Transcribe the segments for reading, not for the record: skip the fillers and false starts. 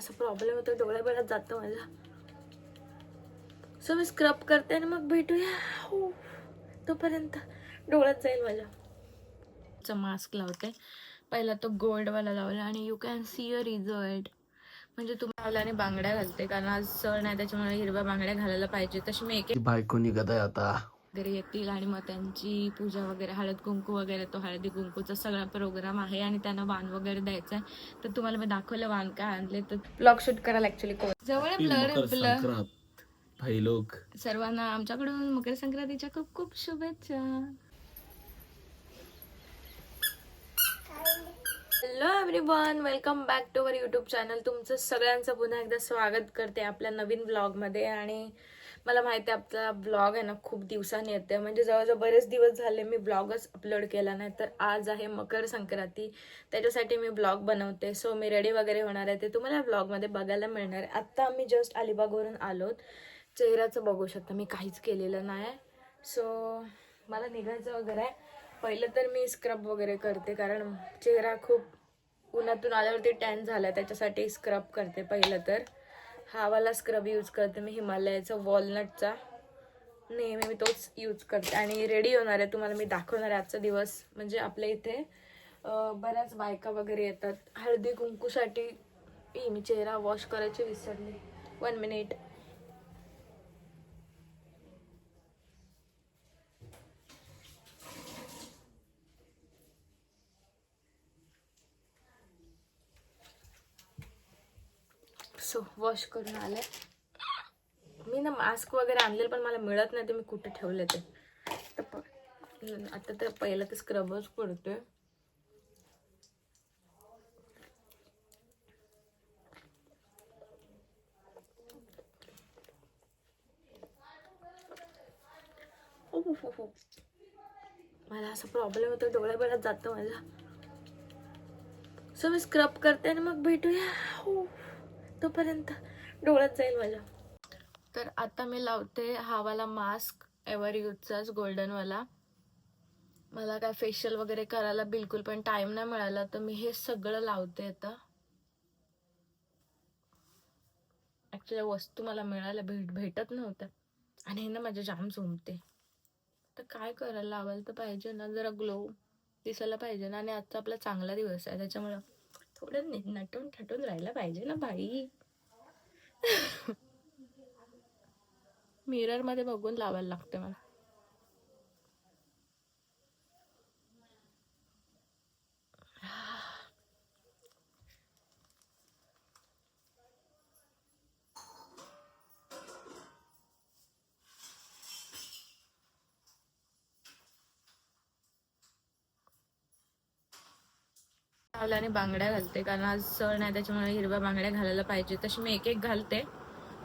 असा प्रॉब्लेम होतो, डोळ्याभरात जातं माझ्या. सो मी स्क्रब करते आणि मग भेटूया. हो, तोपर्यंत डोळ्यात जाईल माझ्या. मास्क लावते. पहिला तो गोल्डवाला लावला आणि you can see a result. म्हणजे तुम्ही लावल्याने बांगड्या घालते, कारण आज सण आहे त्याच्यामुळे हिरव्या बांगड्या घालायला पाहिजे. तशी मी एक बायको निघत आहे आता वगैरे येतील आणि मग त्यांची पूजा वगैरे, हळद कुंकू वगैरे, तो हळदी कुंकूचा सगळा प्रोग्राम आहे आणि त्यांना वाण वगैरे द्यायचं आहे. तर तुम्हाला मी दाखवलं वाण काय आणले. तर ब्लॉग शूट करायला ऍक्च्युली जवळ ब्लर भाई लोक. सर्वांना आमच्याकडून मकर संक्रांतीच्या खूप खूप शुभेच्छा. Hello everyone, welcome back to our YouTube channel. तुमचं सगळ्यांचं पुन्हा एकदा स्वागत करते आपल्या नवीन ब्लॉगमध्ये. आणि मला माहिती आहे आपला ब्लॉग आहे ना खूप दिवसांनी येते, म्हणजे जवळजवळ बरेच दिवस झाले मी ब्लॉगच अपलोड केला नाही. तर आज आहे मकर संक्रांती, त्याच्यासाठी मी ब्लॉग बनवते. सो मी रेडी वगैरे होणार आहे, ते तुम्हाला ब्लॉगमध्ये बघायला मिळणार आहे. आत्ता आम्ही जस्ट अलिबागवरून आलोत. चेहऱ्याचं बघू शकता मी काहीच केलेलं नाही. सो मला निघायचं वगैरे आहे. पहिलं तर मी स्क्रब वगैरे करते, कारण चेहरा खूप उन्हातून आल्यावरती टॅन झाला, त्याच्यासाठी स्क्रब करते. पहिलं तर हा वाला स्क्रब यूज करते मी, हिमालयाचा वॉलनटचा. नेहमी मी तोच यूज करते आणि रेडी होणार आहे. तुम्हाला मी दाखवणार आहे आजचा दिवस. म्हणजे आपल्या इथे बऱ्याच बायका वगैरे येतात हळदी कुंकूसाठी. मी चेहरा वॉश करायची विसरली. 1 मिनिट. सो वॉश करून आले मी ना. मास्क वगैरे आणलेलं पण मला मिळत नाही, ते मी कुठे ठेवले ते. तर आता तर पहिलं तर स्क्रबच पडतोय. मला असा प्रॉब्लेम होतो, डोळ्याभरात जातं माझ्या. सो मी स्क्रब करते आणि मग भेटूया. हो, तोपर्यंत डोळ्यात जाईल माझ्या. तर आता मी लावते हा वाला मास्क, एव्हर यूजचाच गोल्डनवाला. मला काय फेशियल वगैरे करायला बिलकुल पण टाइम नाही मिळाला, तर मी हे सगळं लावते आता. ऍक्च्युली वस्तू मला मिळायला भेटत नव्हत्या आणि हे ना माझ्या जाम झोमते. तर काय करायला लावायला तर पाहिजे ना, जरा ग्लो दिसायला पाहिजे ना. आणि आजचा आपला चांगला दिवस आहे, त्याच्यामुळं थोडं नटून ठटून राहायला पाहिजे ना बाई. मिरर मध्ये बघून लावायला लागते मला. आणि बांगड्या घालते, कारण आज सण आहे त्याच्यामुळे हिरव्या बांगड्या घालायला पाहिजे. तशी मी एक एक घालते,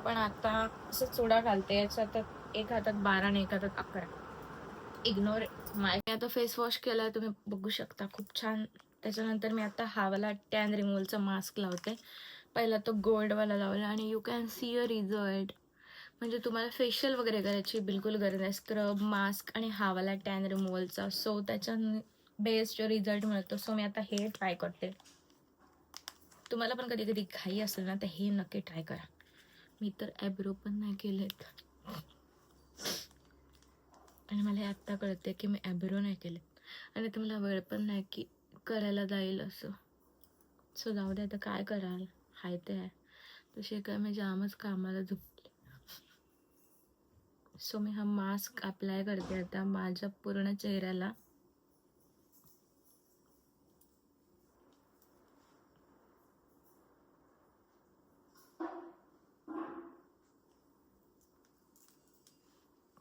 पण आता असं चुडा घालते. याच्यात एक हातात 12 आणि एक हातात 11. इग्नोर माय. मी आता फेस वॉश केलाय, तुम्ही बघू शकता, खूप छान. त्याच्यानंतर मी आता हा वाला टॅन रिमूव्हलचा मास्क लावते. पहिला तो गोल्डवाला लावला आणि you can see a result. म्हणजे तुम्हाला फेशियल वगैरे करायची बिलकुल गरज नाही. स्क्रब, मास्क आणि हा वाला टॅन रिमूव्हलचा. सो त्याच्या बेस्ट रिझल्ट मिळतो. सो मी आता हे ट्राय करते. तुम्हाला पण कधी कधी घाई असेल ना, तर हे नक्की ट्राय करा. मी तर ॲब्रो पण नाही केलेत आणि मला हे आत्ता कळते की मी ॲब्रो नाही केले, आणि ते मला वेळ पण नाही की करायला जाईल असं. सो जाऊ दे, आता काय कराल, हाय ते आहे. तसे काय मी जामच कामाला झुकले. सो मी हा मास्क अप्लाय करते आता माझ्या पूर्ण चेहऱ्याला.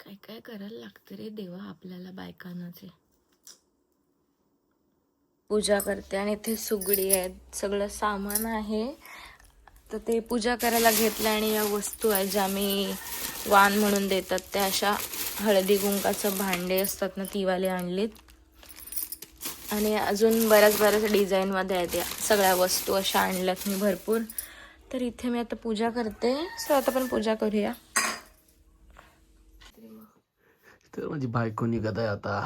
काय काय करायला लागतं रे देवा आपल्याला बायकांनाचे. पूजा करते आणि इथे सुगडी आहेत, सगळं सामान आहे. तर ते पूजा करायला घेतलं आणि या वस्तू आहेत ज्या मी वाण म्हणून देतात, त्या अशा हळदी कुंकाचं भांडे असतात ना, ती वाले आणलीत. आणि अजून बऱ्याच डिझाईनमध्ये आहेत या सगळ्या वस्तू अशा आणल्यात मी भरपूर. तर इथे मी आता पूजा करते. सो आता पण पूजा करूया. तर माझी बायको निघत आहे आता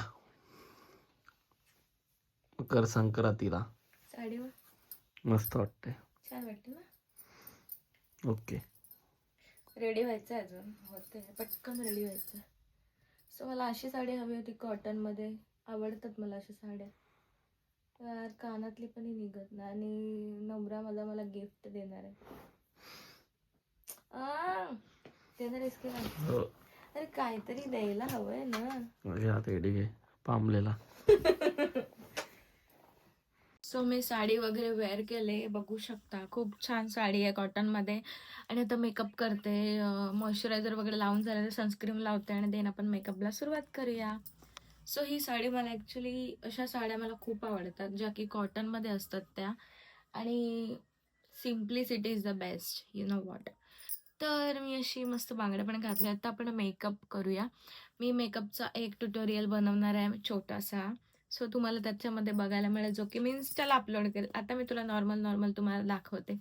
मकर संक्रांतीला. साडीवर मस्त वाटते, छान वाटते ना. ओके. रेडी व्हायचं आहे अजून, होते पटकन रेडी व्हायचं. सो मला अशी साडी हवी होती कॉटनमध्ये, आवडतात मला अशा साड्या. यार कानातली पण ही निघत नाही आणि नवरा मला गिफ्ट देणार आहे. देणार आहेस की नाही? हो. अरे काहीतरी द्यायला हवंय ना. माझ्या हात एडी घे पामलेला. सो मी साडी वगैरे वेअर केले, बघू शकता खूप छान साडी आहे कॉटनमध्ये. आणि आता मेकअप करते, मॉइश्चरायझर वगैरे लावून झालं, सनस्क्रीन लावते आणि देन आपण मेकअपला सुरुवात करूया. सो ही साडी मला ॲक्च्युली, अशा साड्या मला खूप आवडतात ज्या की कॉटनमध्ये असतात त्या. आणि simplicity is the best, you know what. तर मी अशी मस्त बांगड्या पण घातल्या. आता आपण मेकअप करूया. मी मेकअपचा एक ट्युटोरियल बनवणार आहे छोटासा. सो तुम्हाला त्याच्यामध्ये बघायला मिळेल, जो की मी इन्स्टाला अपलोड करेल. आता मी तुला नॉर्मल तुम्हाला दाखवते.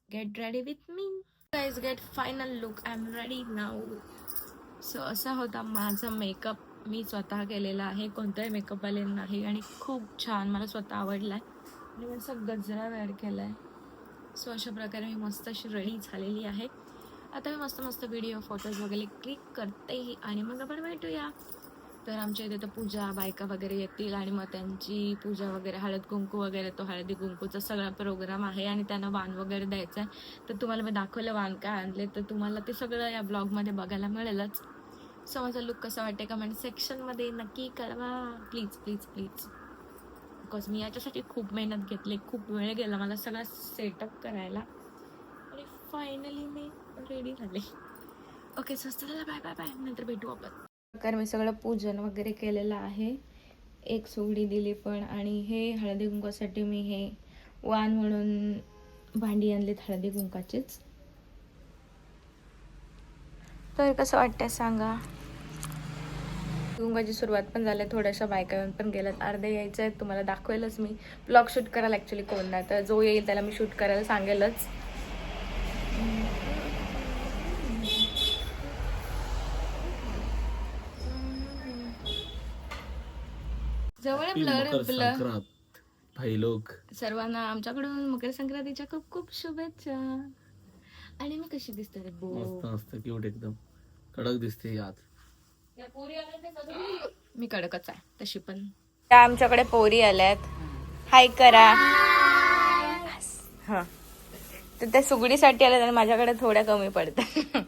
Get ready with me guys, get final look. I am ready now. So असा होता माझा मेकअप. मी स्वतः केलेला आहे, कोणताही मेकअपवाले नाही. आणि खूप छान, मला स्वतः आवडला आहे. आणि मी असं गजरा वेअर केला आहे. सो अशा प्रकारे मी मस्त अशी रेडी झालेली आहे. आता मी मस्त व्हिडिओ फोटोज वगैरे क्लिक करते आणि मग आपण भेटूया. तर आमच्या इथे तर पूजा बायका वगैरे येतील आणि मग त्यांची पूजा वगैरे, हळद कुंकू वगैरे, तो हळदी कुंकूचा सगळा प्रोग्राम आहे. आणि त्यांना वाण वगैरे द्यायचं आहे. तर तुम्हाला मी दाखवलं वाण काय आणले, तर तुम्हाला ते सगळं या ब्लॉगमध्ये बघायला मिळेलच. सो माझा लुक कसा वाटते कमेंट सेक्शनमध्ये नक्की कळवा प्लीज प्लीज प्लीज. बिकॉज मी याच्यासाठी खूप मेहनत घेतली, खूप वेळ गेला मला सगळं सेटअप करायला. आणि फायनली मी रेडी झाले. ओके सो चला बाय बाय बाय, नंतर भेटू आपण. कारण मी सगळं पूजन वगैरे केलेलं आहे. एक सोगडी दिली पण. आणि हे हळदी कुंकासाठी मी हे वाण म्हणून भांडी आणलीत हळदी कुंकाचीच. तर कसं वाटतंय सांगा. कुंकाची सुरुवात पण झाली, थोड्याशा बायका येऊन पण गेल्यात, अर्धे यायचं आहे. तुम्हाला दाखवेलच मी. ब्लॉग शूट करायला ॲक्च्युली कोण नाही, तर जो येईल त्याला मी शूट करायला सांगेलच. जवळ ब्लर भाई लोक. सर्वांना आमच्याकडून मकर संक्रांतीच्या खूप खूप शुभेच्छा. आणि मी कशी दिसते रे बो? मस्त क्यूट, एकदम कडक दिसते आज. मी कडकच आहे तशी पण. त्या आमच्याकडे पोरी आल्यात, हाय करा. हा, तर त्या सुगडीसाठी आल्यात आणि माझ्याकडे थोड्या कमी पडतात.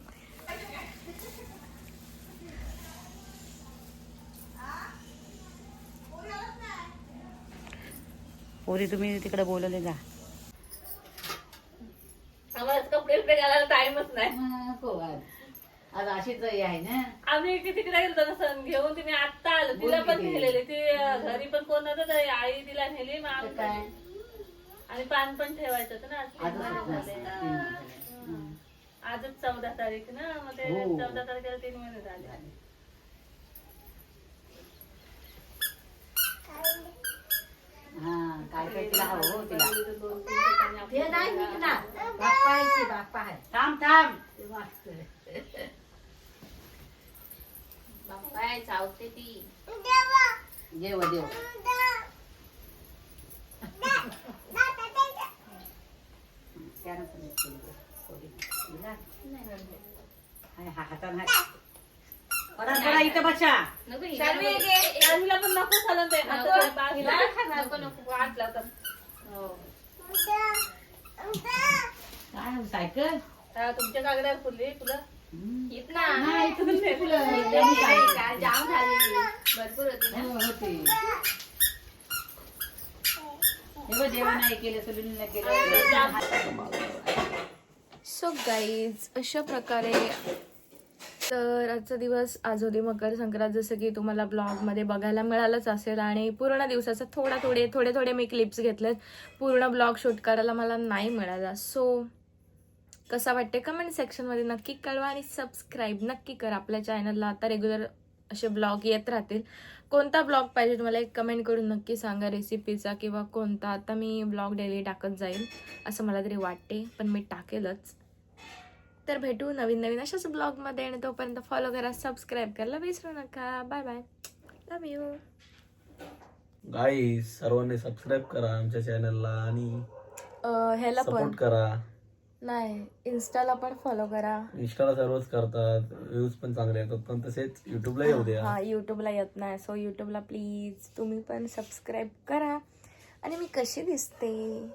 पोरी तुम्ही तिकडे बोलवले जा. आम्हाला कपडे घालायला टाइमच नाही. आज अशीच आहे ना. आम्ही तिकडे गेलो ना सण घेऊन, तुम्ही आता आलो. तिला पण नेलेली, ती घरी पण कोण नव्हतं, आई तिला नेली. आणि पान पण ठेवायचं होतं ना. आजच 14 तारीख ना, मग ते 14 तारखेला 3 महिने झाले. काय काय तिला हवं तिला. थांब थांब. चावते ती. देव देव. हातान इथं बसा. हिला पण नको झालं ते. काय सायकल तुमच्या कागदावर फुलली तुला जाम झाली भरपूर होती. जेवण नाही केलं, सोडून केलं. सो गाईज, अशा प्रकारे तर आजचा दिवस, आज होती मकर संक्रांत, जसं की तुम्हाला ब्लॉगमध्ये बघायला मिळालंच असेल. आणि पूर्ण दिवसाचा थोडे मी क्लिप्स घेतलेत. पूर्ण ब्लॉग शूट करायला मला नाही मिळाला. सो कसा वाटते कमेंट सेक्शनमध्ये नक्की कळवा. आणि सबस्क्राईब नक्की करा आपल्या चॅनलला. आता रेग्युलर असे ब्लॉग येत राहतील. कोणता ब्लॉग पाहिजे तुम्हाला एक कमेंट करून नक्की सांगा, रेसिपीचा किंवा कोणता. आता मी ब्लॉग डेली टाकत जाईल असं मला तरी वाटते, पण मी टाकेलच. तर भेटू नवीन अशाच ब्लॉगमध्ये. आणि तोपर्यंत फॉलो करा, सबस्क्राईब करायला विसरू नका. बाय बाय, लव्ह यू गाईस. सर्वांनी सबस्क्राईब करा आमच्या चॅनलला आणि ह्याला पण सपोर्ट करा. नाही, इन्स्टाला पण फॉलो करा. इंस्टाला सर्वच करतात, व्ह्यूज पण चांगले येतात, पण तसेच युट्यूबला येऊ द्या. हा, युट्यूबला येत नाही, सो युट्यूबला प्लीज तुम्ही पण सबस्क्राईब करा. आणि मी कशी दिसते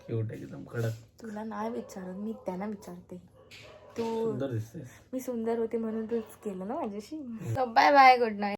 क्यूट एकदम कडक, तुला नाही विचारत, मी त्यांना विचारते. तू सुंदर दिसतेस. मी सुंदर होते म्हणून तूच केलं ना माझ्याशी. Bye bye, good night.